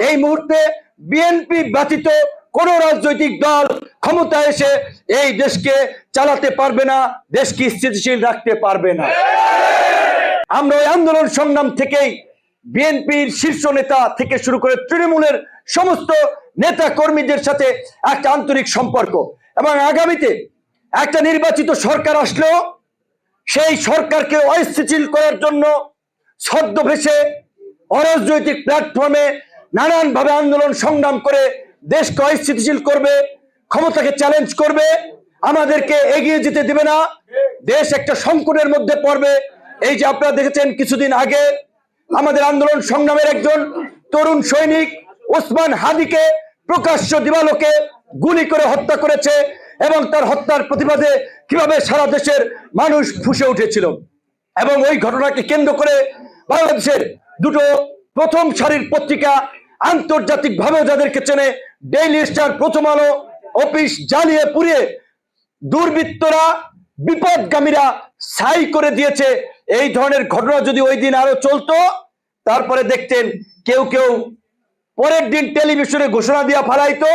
এই মুহূর্তে বিএনপি ব্যতীত কোন রাজনৈতিক দল ক্ষমতায় এসে এই দেশকে চালাতে পারবে না, দেশকে স্থিতিশীল রাখতে পারবে না। আমরা ওই আন্দোলন সংগ্রাম থেকেই বিএনপির শীর্ষ নেতা থেকে শুরু করে তৃণমূলের সমস্ত নেতা কর্মীদের সাথে একটা আন্তরিক সম্পর্ক, এবং আগামীতে একটা নির্বাচিত সরকার আসলেও সেই সরকারকে অস্থিতিশীল করার জন্য ছদ্মবেশে অরাজনৈতিক প্ল্যাটফর্মে নানানভাবে আন্দোলন সংগ্রাম করে দেশকে অস্থিতিশীল করবে, ক্ষমতাকে চ্যালেঞ্জ করবে, আমাদেরকে এগিয়ে যেতে দেবে না, দেশ একটা সংকটের মধ্যে পড়বে। এই যে আপনারা দেখেছেন কিছুদিন আগে আমাদের আন্দোলন সংগ্রামের একজন তরুণ সৈনিক ওসমান হাদিকে প্রকাশ্য দিবালোকে গুলি করে হত্যা করেছে, এবং তার হত্যার প্রতিবাদে কিভাবে সারা দেশের মানুষ ফুঁসে উঠেছিল। এবং ওই ঘটনাকে কেন্দ্র করে বাংলাদেশের দুটো প্রথম সারির পত্রিকা, আন্তর্জাতিকভাবেও যাদেরকে চেনে, ডেইলি স্টার, প্রথম আলো অফিস জ্বালিয়ে পুড়িয়ে দুর্বৃত্তরা, বিপদগামীরা ছাই করে দিয়েছে। এই ধরনের ঘটনা যদি ওই দিন আরো চলতো, তারপরে দেখতেন কেউ কেউ পরের দিন টেলিভিশনে ঘোষণা দিয়া ফেলাইতো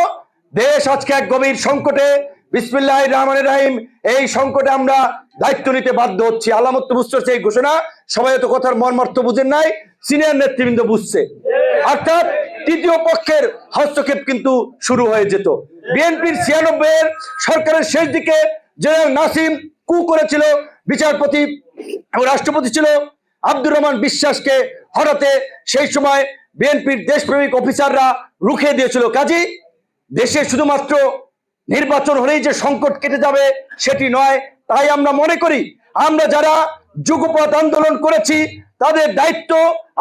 দেশ আজকে এক গভীর সংকটে, বিসমিল্লাহির রহমানির রহিম, এই সংকটে আমরা দায়িত্ব নিতে বাধ্য হচ্ছি। আলামত বুঝতে হচ্ছে এই ঘোষণা, সবাই তো কথার মর্মার্থ বুঝেন নাই, সিনিয়র নেতৃবৃন্দ বুঝছে। অর্থাৎ তৃতীয় পক্ষের হস্তক্ষেপ কিন্তু শুরু হয়ে যেত। বিএনপির 96 সরকারের শেষ দিকে জেনারেল নাসিম কু করেছিল, বিচারপতি ও রাষ্ট্রপতি ছিল আব্দুর রহমান বিশ্বাসকে হঠাতে সেই সময় বিএনপির দেশপ্রেমিক অফিসাররা রুখে দিয়েছিল। কাজী দেশে শুধুমাত্র নির্বাচন হলেই যে সংকট কেটে যাবে সেটি নয়। তাই আমরা মনে করি আমরা যারা যুগপৎ আন্দোলন করেছি তাদের দায়িত্ব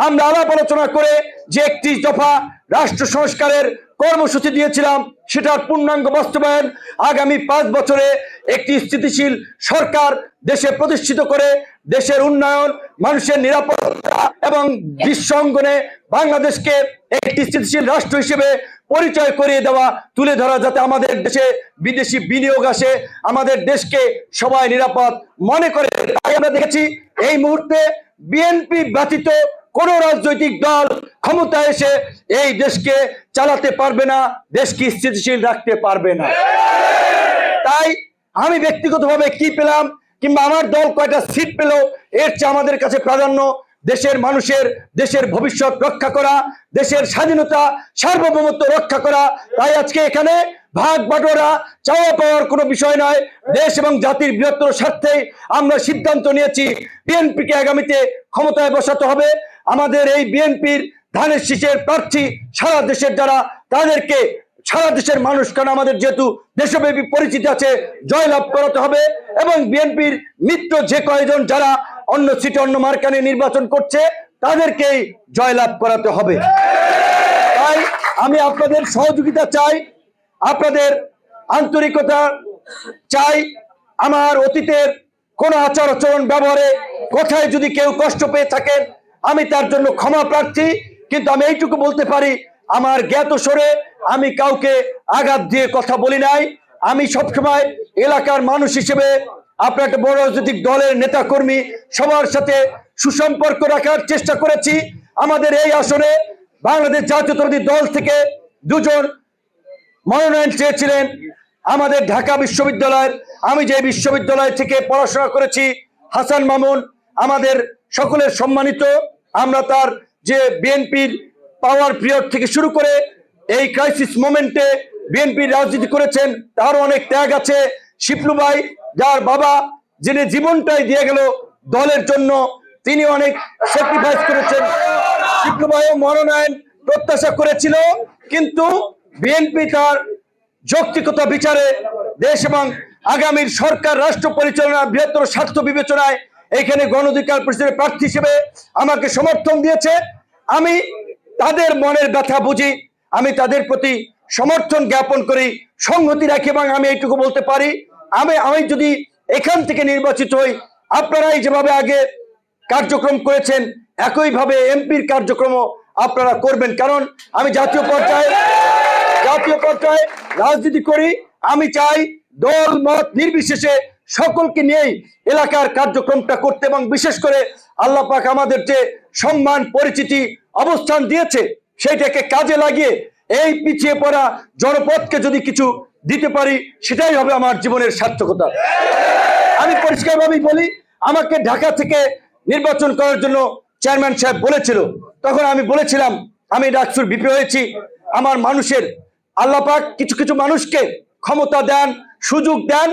আমরা আলাপ আলোচনা করে যে 31 দফা রাষ্ট্র সংস্কারের কর্মসূচি দিয়েছিলাম সেটার পূর্ণাঙ্গ বাস্তবায়ন, আগামী 5 বছরে একটি স্থিতিশীল সরকার দেশে প্রতিষ্ঠিত করে দেশের উন্নয়ন, মানুষের নিরাপত্তা এবং বিশ্ব অঙ্গনে বাংলাদেশকে একটি স্থিতিশীল রাষ্ট্র হিসেবে পরিচয় করিয়ে দেওয়া, তুলে ধরা, যাতে আমাদের দেশে বিদেশি বিনিয়োগ আসে, আমাদের দেশকে সবাই নিরাপদ মনে করে। তাই আমরা দেখেছি এই মুহূর্তে বিএনপি ব্যতীত কোন রাজনৈতিক দল ক্ষমতায় এসে এই দেশকে চালাতে পারবে না, দেশকে স্থিতিশীল রাখতে পারবে না। তাই আমি ব্যক্তিগতভাবে কি পেলাম কিংবা আমার দল কয়টা সিট পেল, এর চেয়ে আমাদের কাছে প্রাধান্য দেশের মানুষের, দেশের ভবিষ্যৎ রক্ষা করা, দেশের স্বাধীনতা সার্বভৌমত্ব রক্ষা করা। তাই আজকে এখানে ভাগ বাটোয়ারা চাওয়া পাওয়ার কোনো বিষয় নয়, দেশ এবং জাতির বৃহত্তর স্বার্থে আমরা সিদ্ধান্ত নিয়েছি বিএনপিকে আগামীতে ক্ষমতায় বসাতে হবে। আমাদের এই বিএনপির ধানের শীষের প্রার্থী সারা দেশের যারা, তাদেরকে সারা দেশের মানুষ, কারণ আমাদের যেহেতু দেশব্যাপী পরিচিতি আছে, জয়লাভ করাতে হবে। এবং বিএনপির মিত্র যে কয়েকজন যারা অন্য সিটে অন্য মার্কানে নির্বাচন করছে তাদেরকেই জয়লাভ করাতে হবে। তাই আমি আপনাদের সহযোগিতা চাই, আপনাদের আন্তরিকতা চাই। আমার অতীতের কোন আচার আচরণ ব্যবহারে কোথায় যদি কেউ কষ্ট পেয়ে থাকেন আমি তার জন্য ক্ষমা প্রার্থী, কিন্তু আমি এইটুকু বলতে পারি আমার জ্ঞাত সরে আমি কাউকে আঘাত দিয়ে কথা বলি নাই। আমি সবসময় এলাকার মানুষ হিসেবে, আপনার একটা বড় রাজনৈতিক দলের নেতা কর্মী, সবার সাথে সুসম্পর্ক রাখার চেষ্টা করেছি। আমাদের এই আসনে বাংলাদেশ জাতীয়তাবাদী দল থেকে 2 জন মনোনয়ন চেয়েছিলেন। আমাদের ঢাকা বিশ্ববিদ্যালয়ের, আমি যে বিশ্ববিদ্যালয় থেকে পড়াশোনা করেছি, হাসান মামুন আমাদের সকলের সম্মানিত, আমরা তার যে বিএনপির পাওয়ার পিরিয়ড থেকে শুরু করে এই ক্রাইসিস মোমেন্টে বিএনপির রাজনীতি করেছেন, তার অনেক ত্যাগ আছে। শিপলু ভাই, যার বাবা যিনি জীবনটাই দিয়ে গেল দলের জন্য, তিনি অনেক স্যাক্রিফাইস করেছেন। শিপলু ভাইও মনোনয়ন প্রত্যাশা করেছিল, কিন্তু বিএনপি তার যৌক্তিকতা বিচারে দেশ এবং আগামীর সরকার রাষ্ট্র পরিচালনার বৃহত্তর স্বার্থ বিবেচনায় এখানে গণ অধিকার পরিষদের প্রার্থী হিসেবে আমাকে সমর্থন দিয়েছে। আমি তাদের মনের ব্যথা বুঝি, আমি তাদের প্রতি সমর্থন জ্ঞাপন করি, সংহতি রাখি। এবং আমি এইটুকু বলতে পারি, আমি যদি এখান থেকে নির্বাচিত হই, আপনারাই যেভাবে আগে কার্যক্রম করেছেন একইভাবে এমপির কার্যক্রমও আপনারা করবেন। কারণ আমি জাতীয় পর্যায়ে রাজনীতি করি। আমি চাই দল মত নির্বিশেষে সকলকে নিয়েই এলাকার কার্যক্রমটা করতে, এবং বিশেষ করে আল্লাহ পাক আমাদের যে সম্মান, পরিচিতি, অবস্থান দিয়েছে সেইটাকে কাজে লাগিয়ে এই পিছিয়ে পড়া জনপদকে যদি কিছু দিতে পারি, সেটাই হবে আমার জীবনের সার্থকতা। আমি পরিষ্কারভাবেই বলি, আমাকে ঢাকা থেকে নির্বাচন করার জন্য চেয়ারম্যান সাহেব বলেছিল, তখন আমি বলেছিলাম আমি ডাকসুর ভিপি হয়েছি, আমার মানুষের আল্লাহ পাক কিছু কিছু মানুষকে ক্ষমতা দেন, সুযোগ দেন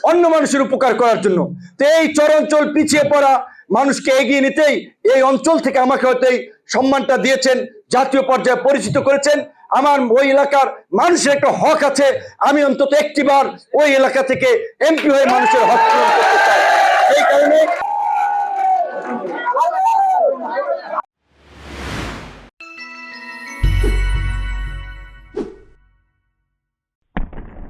অন্য মানুষের উপকার করার জন্য। তো এই চরাঞ্চল পিছিয়ে পড়া মানুষকে এগিয়ে নিতেই এই অঞ্চল থেকে আমাকে হয়তো এই সম্মানটা দিয়েছেন, জাতীয় পর্যায়ে পরিচিত করেছেন। আমার ওই এলাকার মানুষের একটা হক আছে, আমি অন্তত একটিবার ওই এলাকা থেকে এমপি হয়ে মানুষের হক পূরণ করতে চাই। এই কারণে